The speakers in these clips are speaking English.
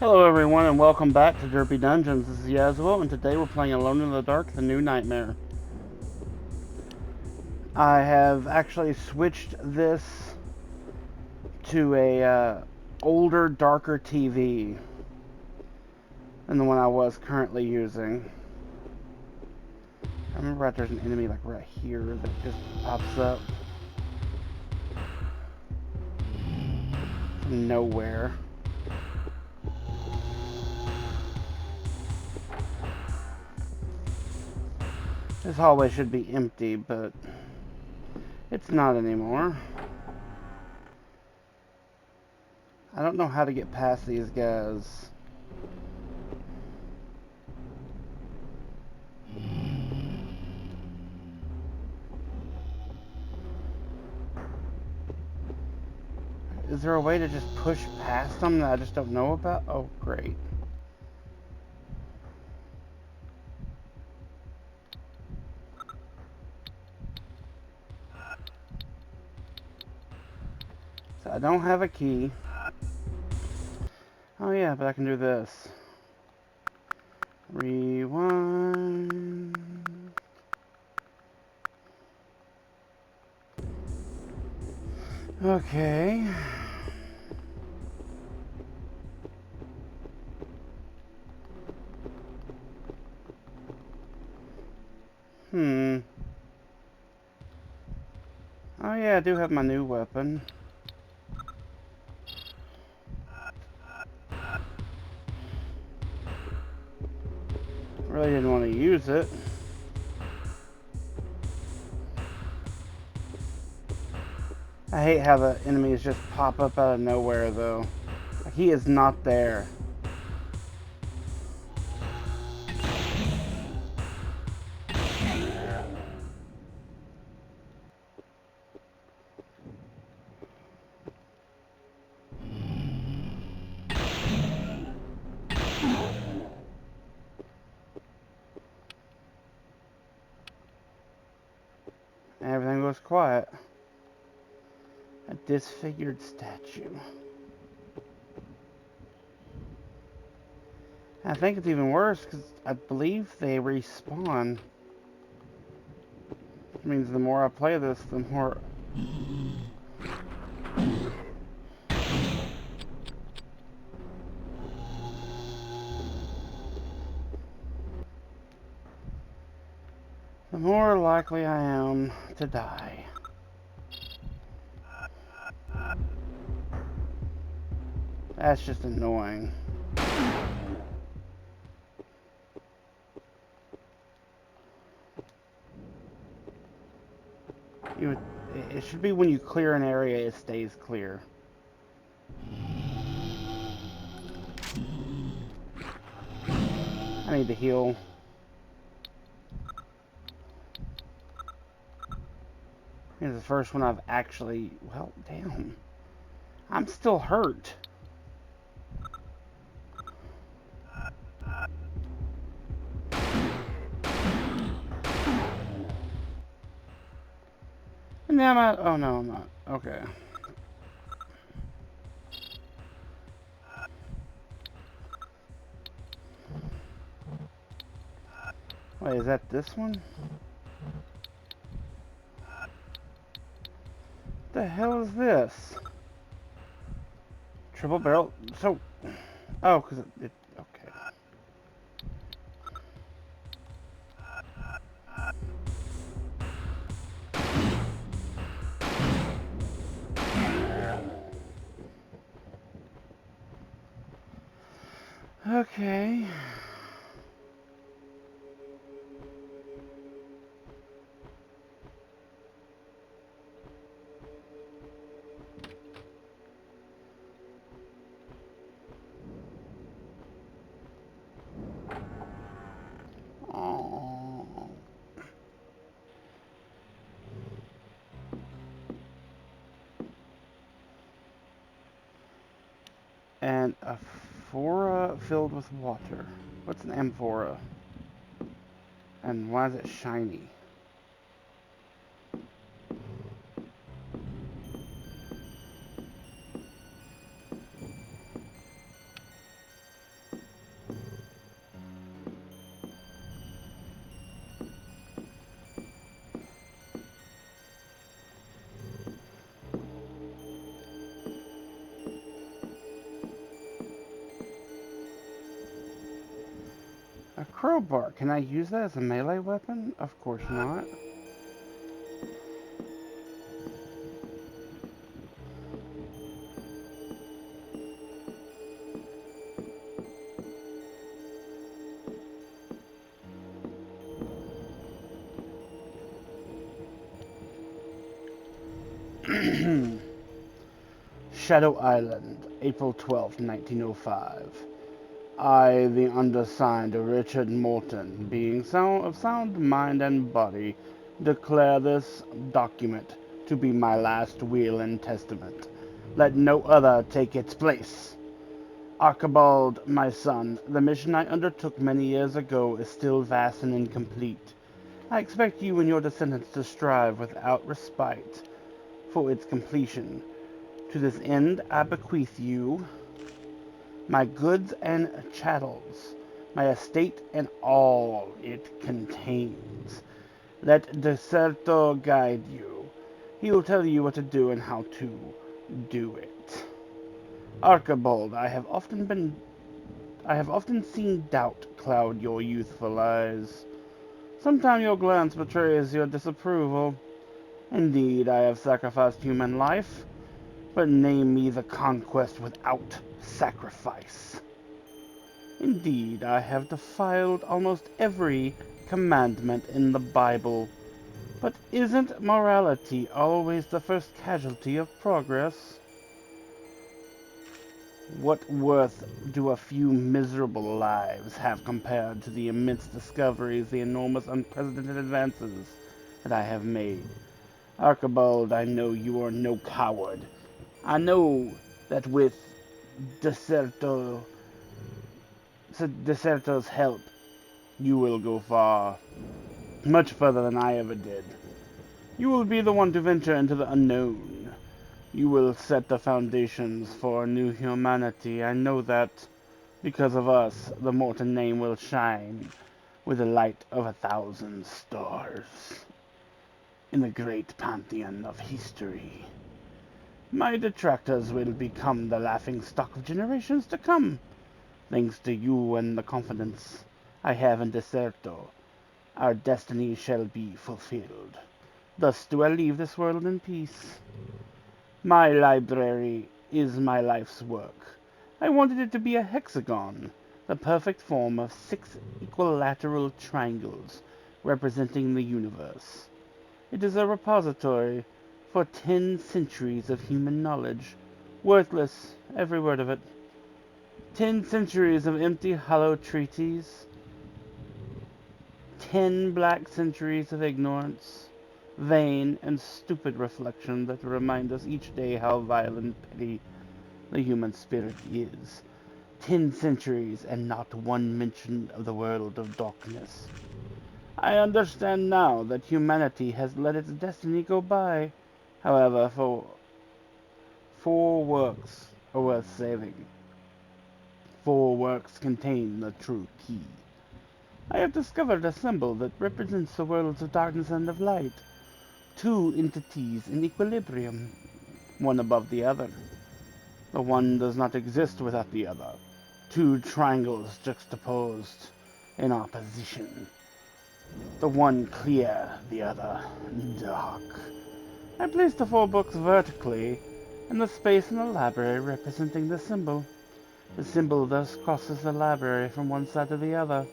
Hello everyone and welcome back to Derpy Dungeons. This is Yazwo and today we're playing Alone in the Dark, The New Nightmare. I have actually switched this to a older, darker TV than the one I was currently using. I remember there's an enemy like right here that just pops up from nowhere. This hallway should be empty, but it's not anymore. I don't know how to get past these guys. Is there a way to just push past them that I just don't know about? Oh, great. So I don't have a key. Oh yeah, but I can do this. Rewind. Okay. Hmm. Oh yeah, I do have my new weapon. Really didn't want to use it. I hate how the enemies just pop up out of nowhere though. Like, he is not there. Everything goes quiet. A disfigured statue. I think it's even worse because I believe they respawn. Which means the more I play this, the more... the more likely I am to die. That's just annoying. It should be when you clear an area, it stays clear. I need to heal. This is the first one I've actually... Well, damn. I'm still hurt. And now I'm at... Oh, no, I'm not. Okay. Wait, is that this one? What the hell is this? Triple barrel... So... Oh, because it... Okay. Okay. Oh. And a amphora filled with water. What's an amphora? And why is it shiny? crowbar. Can I use that as a melee weapon? Of course not. Shadow Island, April 12th, 1905. I, the undersigned Richard Morton, being of sound mind and body, declare this document to be my last will and testament. Let no other take its place. Archibald, my son, the mission I undertook many years ago is still vast and incomplete. I expect you and your descendants to strive without respite for its completion. To this end, I bequeath you my goods and chattels, my estate and all it contains. Let Deserto guide you. He will tell you what to do and how to do it. Archibald, I have often seen doubt cloud your youthful eyes. Sometimes your glance betrays your disapproval. Indeed, I have sacrificed human life, but name me the conquest without sacrifice. Indeed, I have defiled almost every commandment in the Bible, but isn't morality always the first casualty of progress? What worth do a few miserable lives have compared to the immense discoveries, the enormous unprecedented advances that I have made? Archibald, I know you are no coward. I know that with Deserto's help, you will go far, much further than I ever did. You will be the one to venture into the unknown. You will set the foundations for a new humanity. I know that because of us, the Morton name will shine with the light of 1,000 stars in the great pantheon of history. My detractors will become the laughing stock of generations to come, thanks to you and the confidence I have in Deserto. Our destiny shall be fulfilled. Thus do I leave this world in peace. My library is my life's work. I wanted it to be a hexagon, the perfect form of 6 equilateral triangles representing the universe. It is a repository for 10 centuries of human knowledge, worthless, every word of it. 10 centuries of empty, hollow treatises, 10 black centuries of ignorance, vain and stupid reflection that remind us each day how vile and petty the human spirit is. 10 centuries and not one mention of the world of darkness. I understand now that humanity has let its destiny go by. However, four works are worth saving. 4 works contain the true key. I have discovered a symbol that represents the worlds of darkness and of light. 2 entities in equilibrium, one above the other. The one does not exist without the other. 2 triangles juxtaposed in opposition. The one clear, the other dark. I placed the 4 books vertically in the space in the library representing the symbol. The symbol thus crosses the library from one side to the other.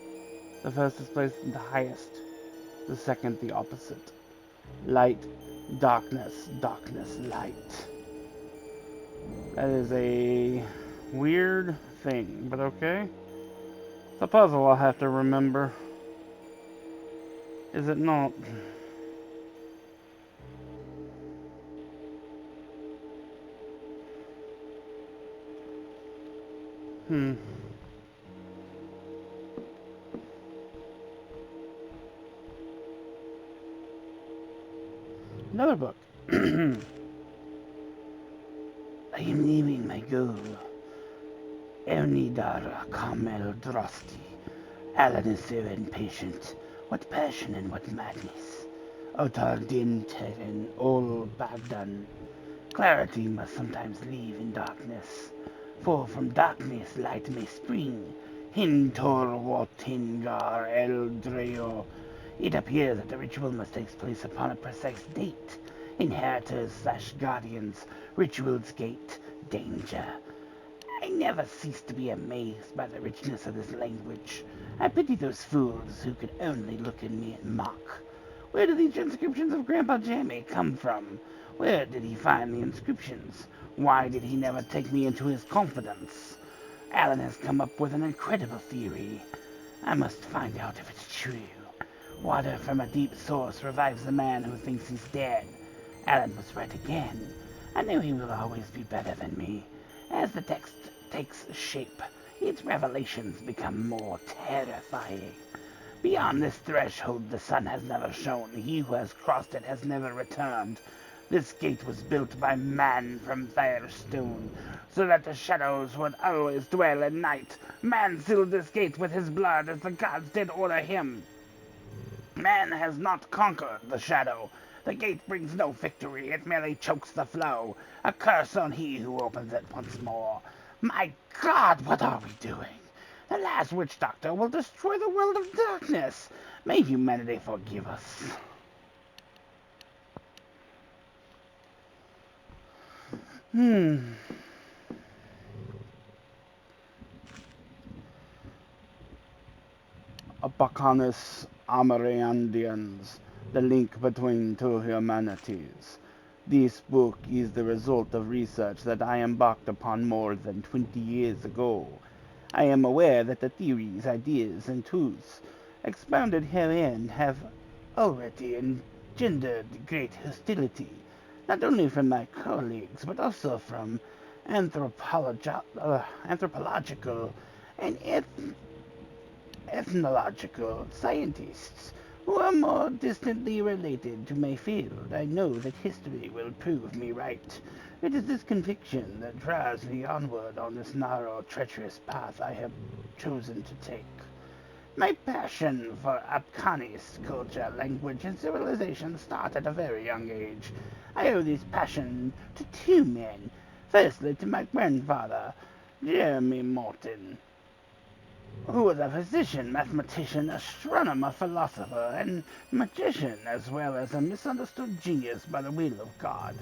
The first is placed in the highest, the second the opposite. Light, darkness, darkness, light. That is a weird thing, but okay. It's a puzzle I'll have to remember. Is it not? Another book. I am leaving my goal. Ernidara Carmel Drosti. Alan is so impatient. What passion and what madness. Otar din Terran, all Bagdan. Clarity must sometimes leave in darkness. For from darkness light may spring. Hintor Wotingar Eldreo. It appears that the ritual must take place upon a precise date. Inheritors/guardians, ritual's gate, danger. I never cease to be amazed by the richness of this language. I pity those fools who could only look at me and mock. Where do these inscriptions of Grandpa Jammy come from? Where did he find the inscriptions? Why did he never take me into his confidence? Alan has come up with an incredible theory. I must find out if it's true. Water from a deep source revives the man who thinks he's dead. Alan was right again. I know he will always be better than me. As the text takes shape, its revelations become more terrifying. Beyond this threshold the sun has never shone. He who has crossed it has never returned. This gate was built by man from firestone, so that the shadows would always dwell at night. Man sealed this gate with his blood as the gods did order him. Man has not conquered the shadow. The gate brings no victory, it merely chokes the flow. A curse on he who opens it once more. My God, what are we doing? The last witch doctor will destroy the world of darkness. May humanity forgive us. Abacanus Amarandians, the link between two humanities. This book is the result of research that I embarked upon more than 20 years ago. I am aware that the theories, ideas, and truths expounded herein have already engendered great hostility, not only from my colleagues, but also from anthropological and ethnological scientists who are more distantly related to my field. I know that history will prove me right. It is this conviction that drives me onward on this narrow, treacherous path I have chosen to take. My passion for Afghanis culture, language, and civilization started at a very young age. I owe this passion to two men. Firstly, to my grandfather, Jeremy Morton, who was a physician, mathematician, astronomer, philosopher, and magician, as well as a misunderstood genius by the will of God.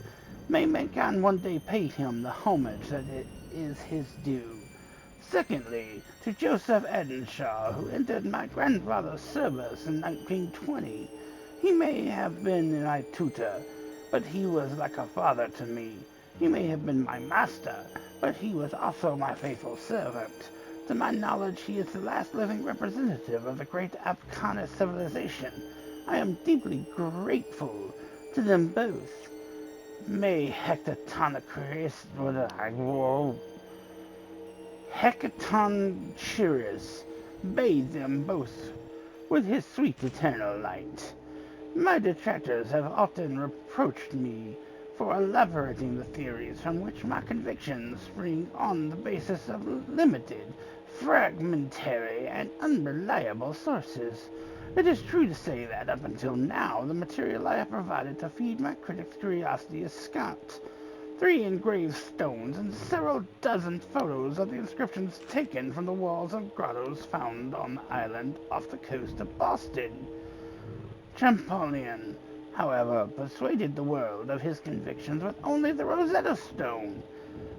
May mankind one day pay him the homage that is his due. Secondly, to Joseph Edenshaw, who entered my grandfather's service in 1920. He may have been my tutor, but he was like a father to me. He may have been my master, but he was also my faithful servant. To my knowledge, he is the last living representative of the great Afghanis civilization. I am deeply grateful to them both. May Hecaton Chirus bathe them both with his sweet eternal light. My detractors have often reproached me for elaborating the theories from which my convictions spring on the basis of limited, fragmentary, and unreliable sources. It is true to say that up until now, the material I have provided to feed my critics' curiosity is scant. 3 engraved stones and several dozen photos of the inscriptions taken from the walls of grottos found on the island off the coast of Boston. Champollion, however, persuaded the world of his convictions with only the Rosetta Stone.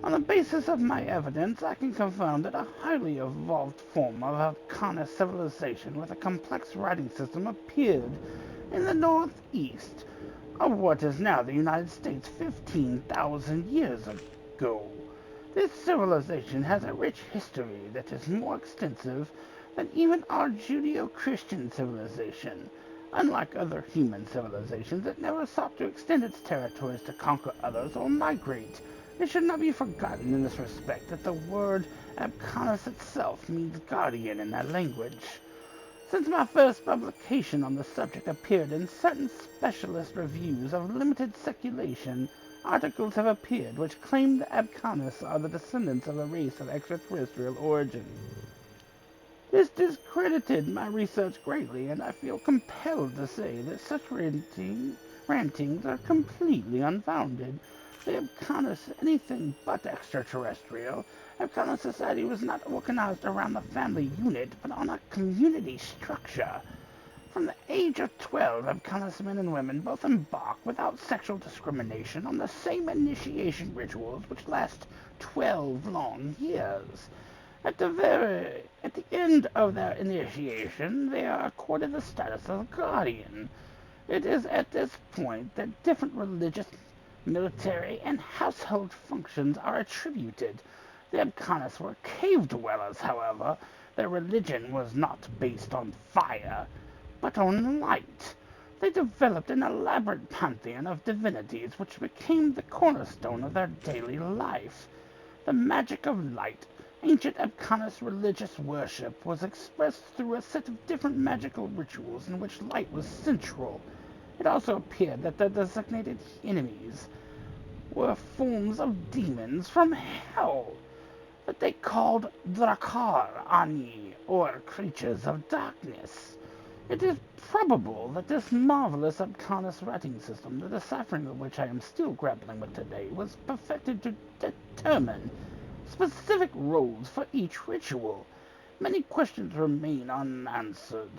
On the basis of my evidence, I can confirm that a highly evolved form of Afghanis civilization with a complex writing system appeared in the northeast of what is now the United States 15,000 years ago. This civilization has a rich history that is more extensive than even our Judeo-Christian civilization. Unlike other human civilizations, it never sought to extend its territories to conquer others or migrate. It should not be forgotten in this respect that the word Afghanis itself means guardian in that language. Since my first publication on the subject appeared in certain specialist reviews of limited circulation, articles have appeared which claim the Afghanis are the descendants of a race of extraterrestrial origin. This discredited my research greatly, and I feel compelled to say that such rantings are completely unfounded. the Abkanis anything but extraterrestrial. Abkanis society was not organized around the family unit, but on a community structure. From the age of 12, Abkanis men and women both embark without sexual discrimination on the same initiation rituals which last 12 long years. At the end of their initiation, they are accorded the status of guardian. It is at this point that different religious, military, and household functions are attributed. The Abkanis were cave dwellers, however. Their religion was not based on fire, but on light. They developed an elaborate pantheon of divinities which became the cornerstone of their daily life. The magic of light, ancient Abkanis religious worship, was expressed through a set of different magical rituals in which light was central. It also appeared that the designated enemies were forms of demons from hell that they called Drakar Ani, or creatures of darkness. It is probable that this marvelous Abkanis writing system, the deciphering of which I am still grappling with today, was perfected to determine specific roles for each ritual. Many questions remain unanswered.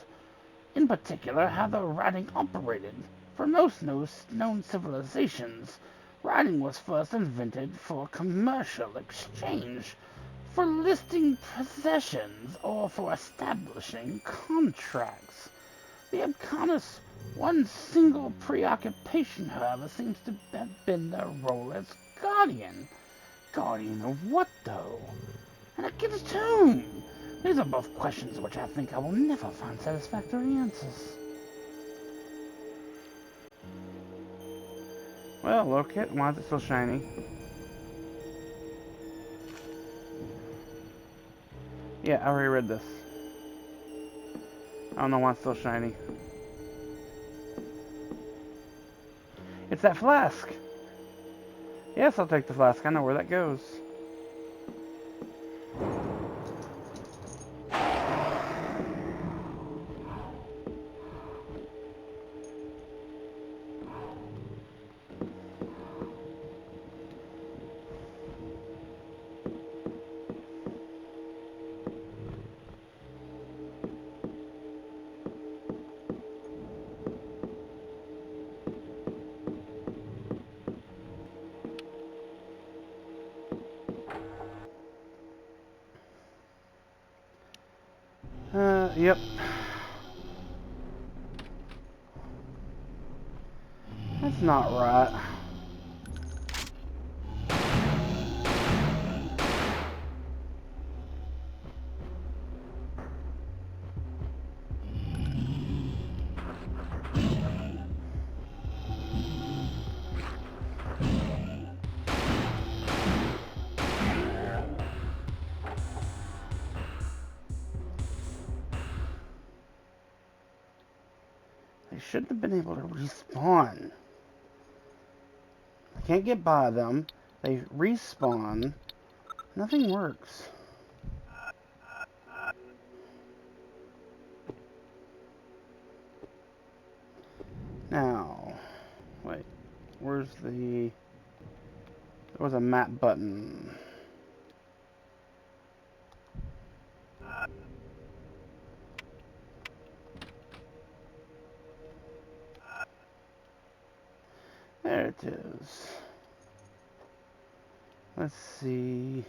In particular, how the writing operated. For most known civilizations, writing was first invented for commercial exchange, for listing possessions, or for establishing contracts. The Abkanis' one single preoccupation, however, seems to have been their role as guardian. Guardian of what, though? And against whom? These are both questions which I think I will never find satisfactory answers. Well, look it. Why is it so shiny? Yeah, I already read this. I don't know why it's so shiny. It's that flask! Yes, I'll take the flask. I know where that goes. Yep. That's not right. They shouldn't have been able to respawn. I can't get by them. They respawn. Nothing works. Now, wait. Where's the... There was a map button. There it is. Let's see.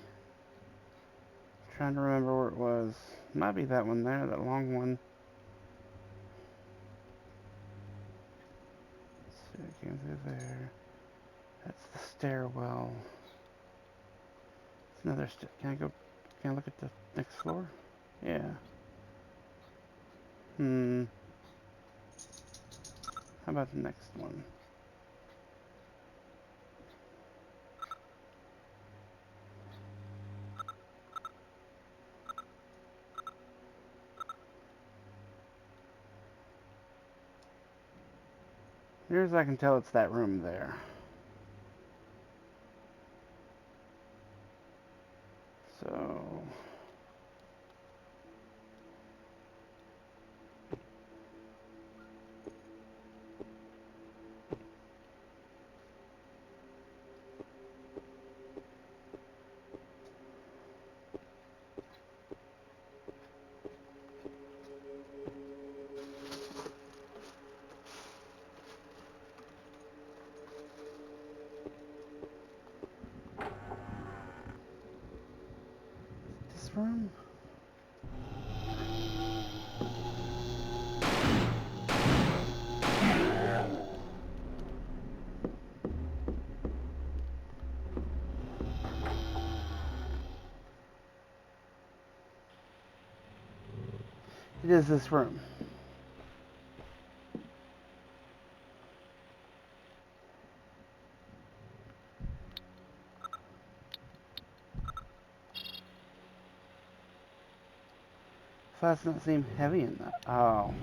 Trying to remember where it was. Might be that one there, that long one. Let's see, I came through there. That's the stairwell. It's another can I look at the next floor? Yeah. How about the next one? Near as I can tell, it's that room there. So... room? It is this room. Flask doesn't seem heavy in that. Oh.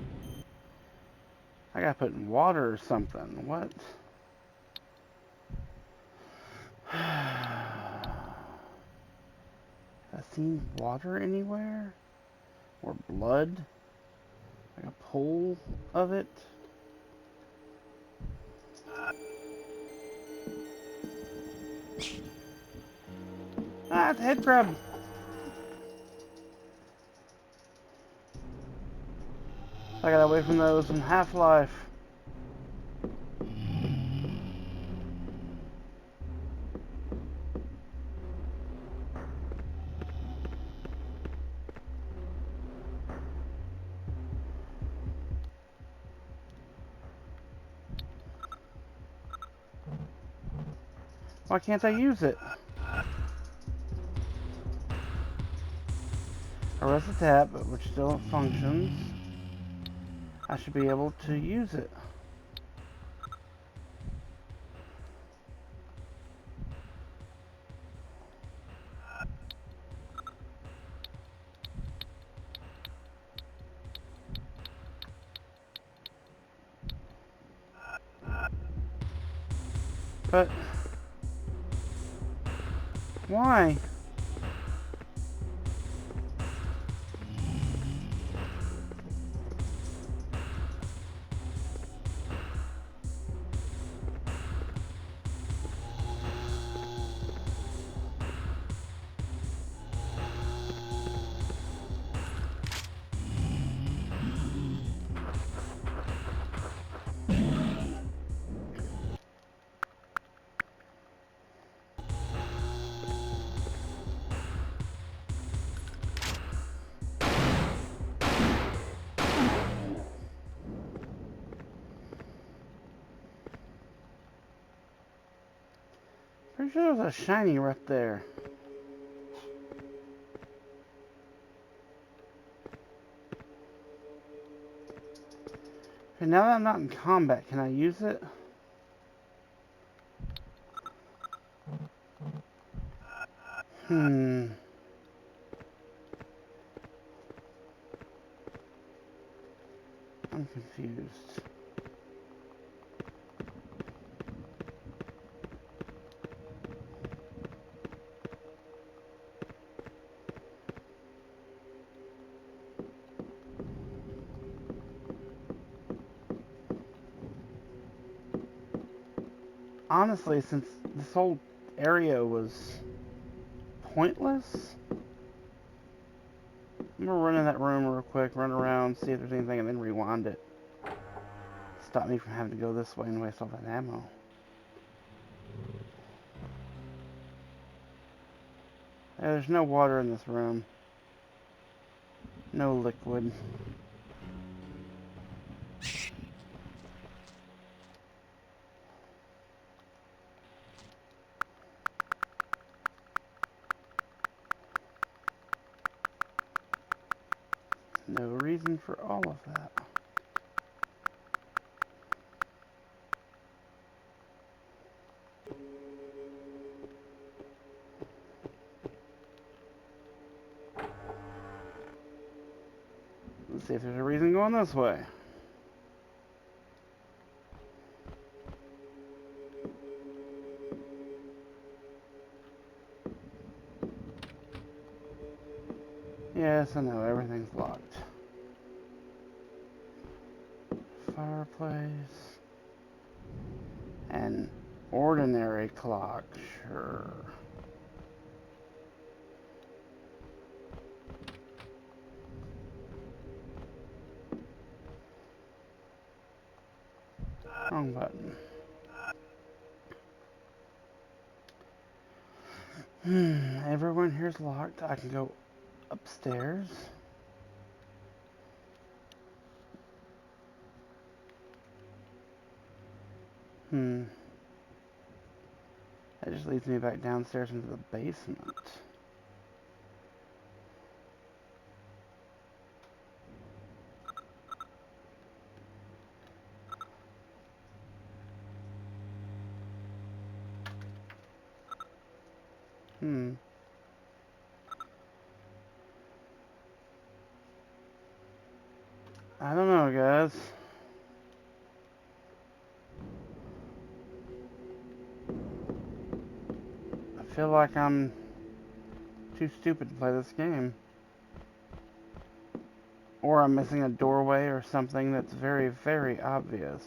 I gotta put in water or something. What? Have I seen water anywhere? Or blood? Like a pool of it? Ah, it's a head crab! I got away from those in Half-Life. Why can't I use it? Arrest the tap, which still functions. I should be able to use it. But why? Pretty sure there's a shiny right there. Okay, now that I'm not in combat, can I use it? I'm confused. Honestly, since this whole area was pointless, I'm gonna run in that room real quick, run around, see if there's anything, and then rewind it. Stop me from having to go this way and waste all that ammo. Yeah, there's no water in this room. No liquid. No reason for all of that. Let's see if there's a reason going this way. Yes, I know, everything's locked. Fireplace. An ordinary clock, sure. Wrong button. Everyone here's locked. I can go upstairs. That just leads me back downstairs into the basement. I don't know, guys. I feel like I'm too stupid to play this game. Or I'm missing a doorway or something that's very, very obvious.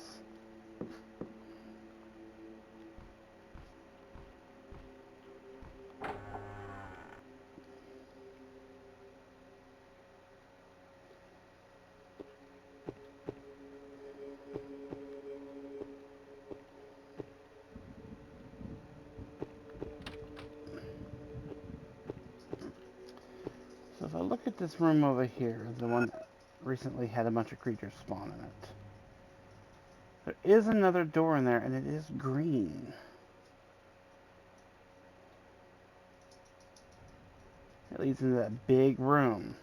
So if I look at this room over here, the one that recently had a bunch of creatures spawn in it, there is another door in there, and it is green. It leads into that big room.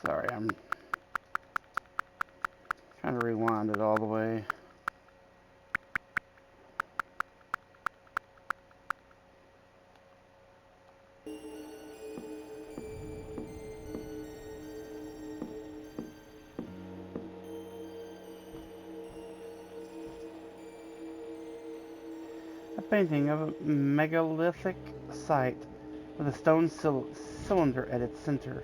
Sorry, I'm trying to rewind it all the way. A painting of a megalithic site with a stone cylinder at its center.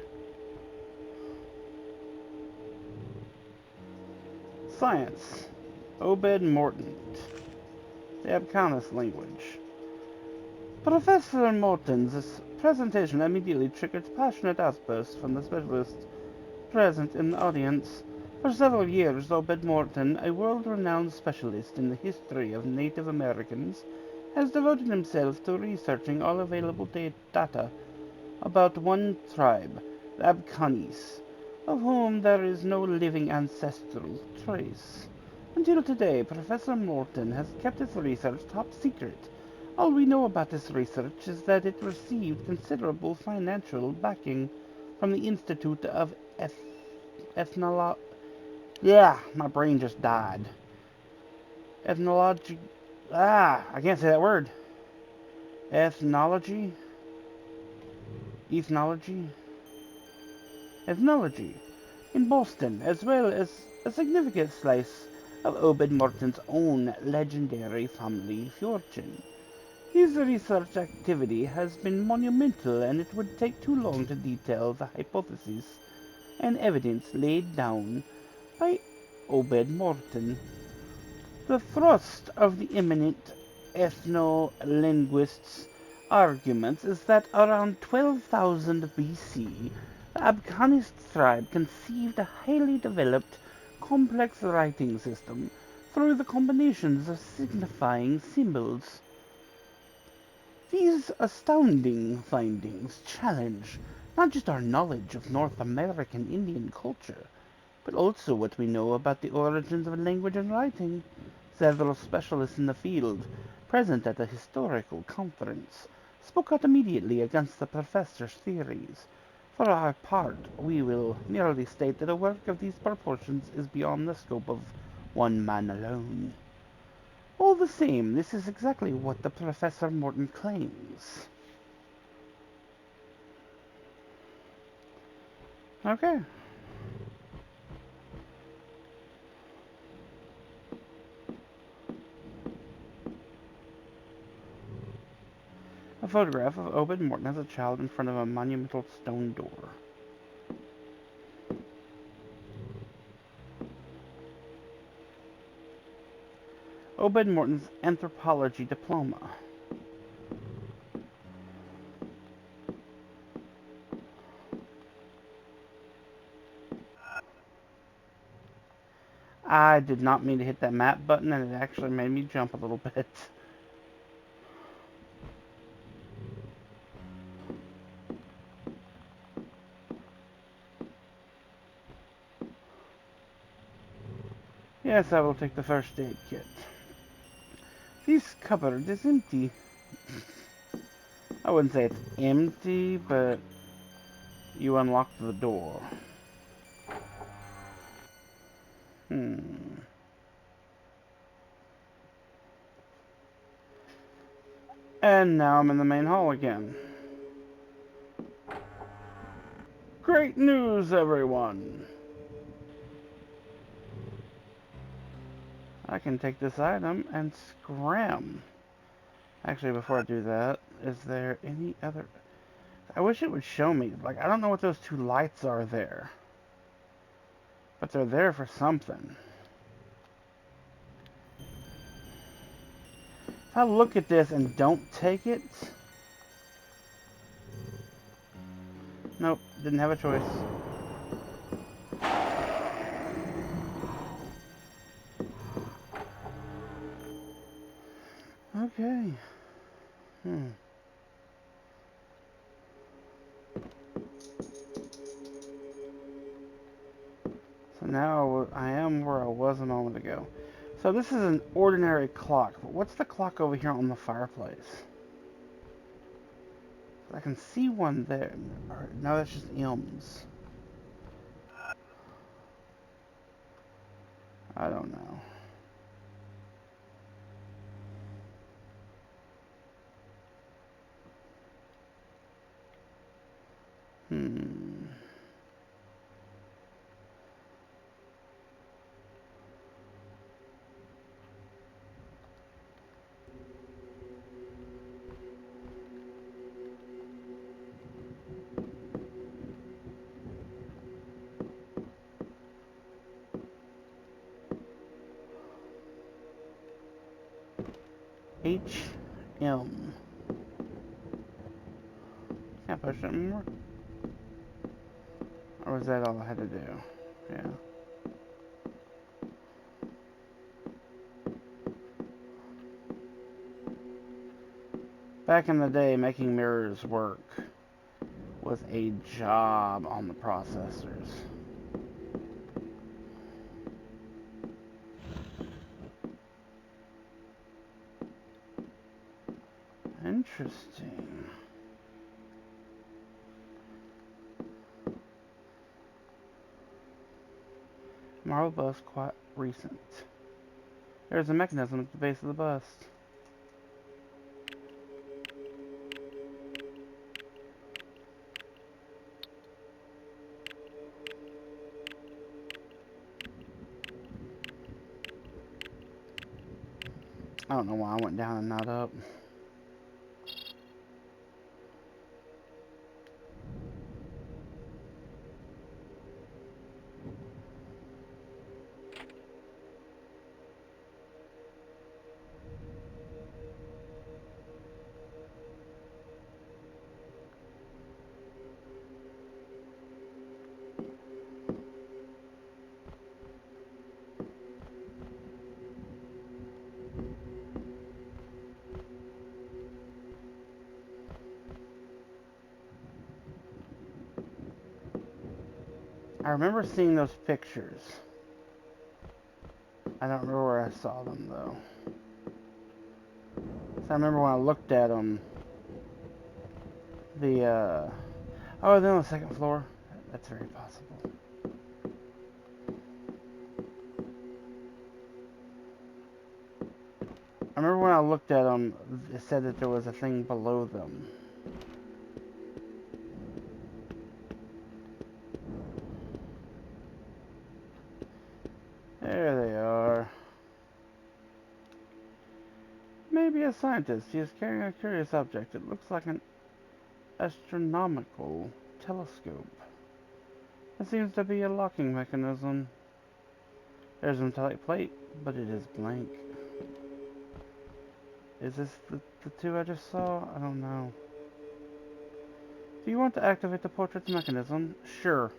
Science. Obed Morton. The Abkhanis language. Professor Morton's presentation immediately triggered passionate outbursts from the specialists present in the audience. For several years, Obed Morton, a world-renowned specialist in the history of Native Americans, has devoted himself to researching all available data about one tribe, the Abkhanis, of whom there is no living ancestral trace. Until today, Professor Morton has kept his research top secret. All we know about this research is that it received considerable financial backing from the Institute of Ethnology. Yeah, my brain just died. Ethnology. I can't say that word. Ethnology? Ethnology? Ethnology. In Boston, as well as a significant slice of Obed Morton's own legendary family fortune. His research activity has been monumental, and it would take too long to detail the hypotheses and evidence laid down by Obed Morton. The thrust of the eminent ethno-linguist's arguments is that around 12,000 BC, the Abkhanis tribe conceived a highly developed, complex writing system through the combinations of signifying symbols. These astounding findings challenge not just our knowledge of North American Indian culture, but also what we know about the origins of language and writing. Several specialists in the field, present at the historical conference, spoke out immediately against the professor's theories. For our part, we will merely state that a work of these proportions is beyond the scope of one man alone. All the same, this is exactly what the Professor Morton claims. Okay. A photograph of Obed Morton as a child in front of a monumental stone door. Obed Morton's anthropology diploma. I did not mean to hit that map button, and it actually made me jump a little bit. Yes, I will take the first aid kit. This cupboard is empty. I wouldn't say it's empty, but you unlocked the door. And now I'm in the main hall again. Great news, everyone! I can take this item and scram. Actually, before I do that, is there any other... I wish it would show me. Like, I don't know what those two lights are there. But they're there for something. If I look at this and don't take it... Nope, didn't have a choice. Okay. So now I am where I was a moment ago. So this is an ordinary clock. But what's the clock over here on the fireplace? I can see one there. No, that's just M's. I don't know. HM. Can't push it anymore? Or was that all I had to do? Yeah. Back in the day, making mirrors work was a job on the processors. Interesting. Marble bust quite recent. There's a mechanism at the base of the bust. I don't know why I went down and not up. I remember seeing those pictures. I don't remember where I saw them, though. So I remember when I looked at them, oh, they're on the second floor? That's very possible. I remember when I looked at them, it said that there was a thing below them. There they are. Maybe a scientist. He is carrying a curious object. It looks like an astronomical telescope. It seems to be a locking mechanism. There's a metallic plate, but it is blank. Is this the two I just saw? I don't know. Do you want to activate the portrait's mechanism? Sure.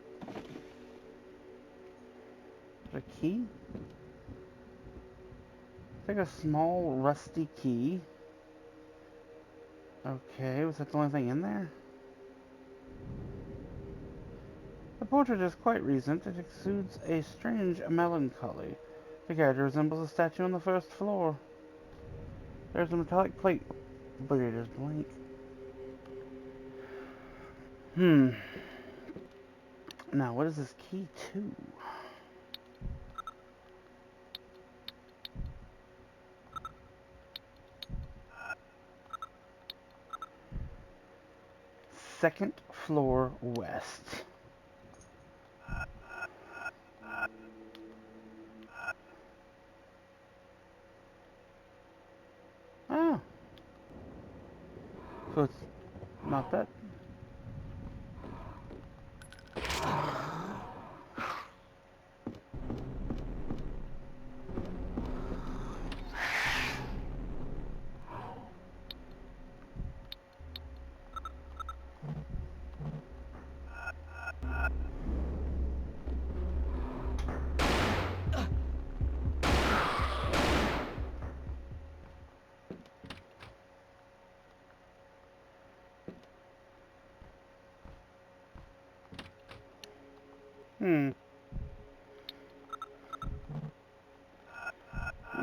A key? It's like a small rusty key. Okay, was that the only thing in there? The portrait is quite recent. It exudes a strange melancholy. The character resembles a statue on the first floor. There's a metallic plate, but it is blank. Now, what is this key to? Second floor west. Oh. So it's not that.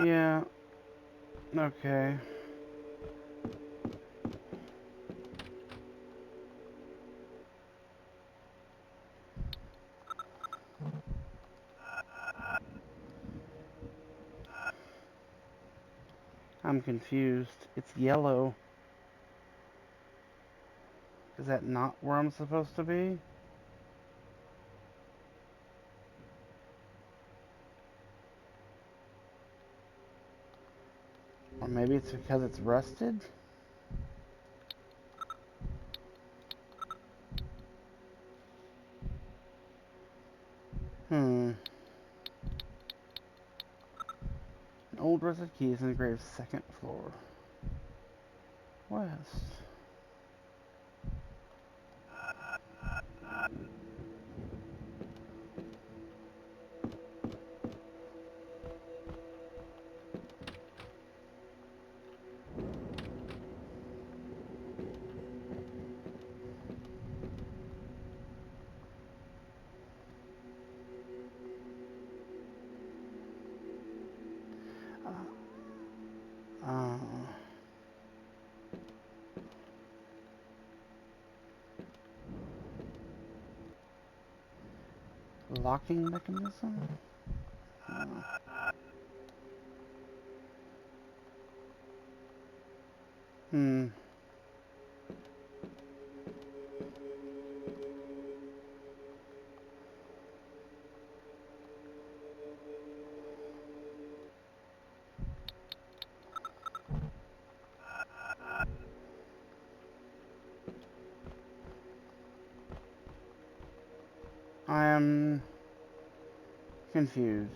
Yeah. Okay. I'm confused. It's yellow. Is that not where I'm supposed to be? Or maybe it's because it's rusted? An old rusted key is engraved second floor. West. Uh, locking mechanism? Hmm. I am confused.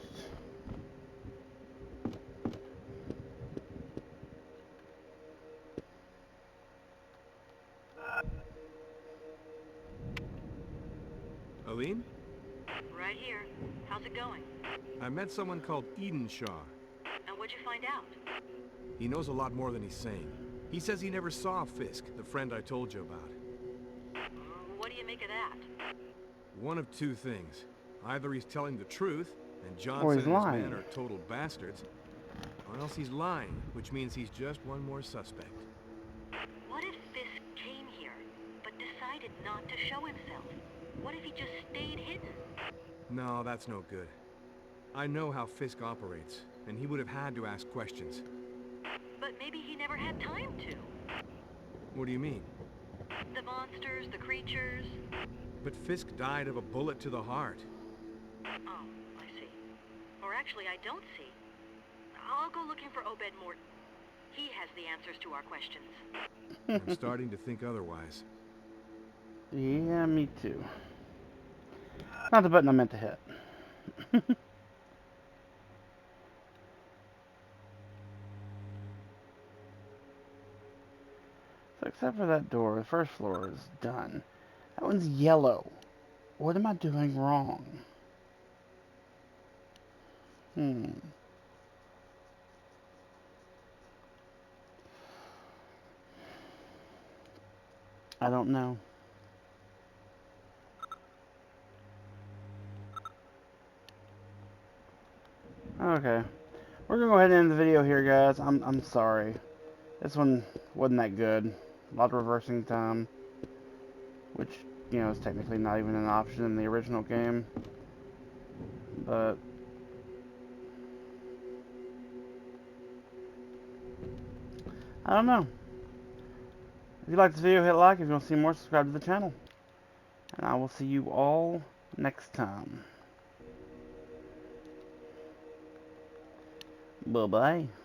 Aline? Right here. How's it going? I met someone called Eden Shaw. And what'd you find out? He knows a lot more than he's saying. He says he never saw Fisk, the friend I told you about. What do you make of that? One of two things. Either he's telling the truth, and Or Johnson he's and his lying. men are total bastards, or else he's lying, which means he's just one more suspect. What if Fisk came here, but decided not to show himself? What if he just stayed hidden? No, that's no good. I know how Fisk operates, and he would have had to ask questions. But maybe he never had time to. What do you mean? The monsters, the creatures... But Fisk died of a bullet to the heart. Oh, I see. Or actually, I don't see. I'll go looking for Obed Morton. He has the answers to our questions. I'm starting to think otherwise. Yeah, me too. Not the button I meant to hit. So except for that door, the first floor is done. That one's yellow. What am I doing wrong? Hmm. I don't know. Okay. We're gonna go ahead and end the video here, guys. I'm sorry. This one wasn't that good. A lot of reversing time, which, you know, is technically not even an option in the original game. But I don't know. If you liked this video, hit like. If you want to see more, subscribe to the channel. And I will see you all next time. Bye-bye.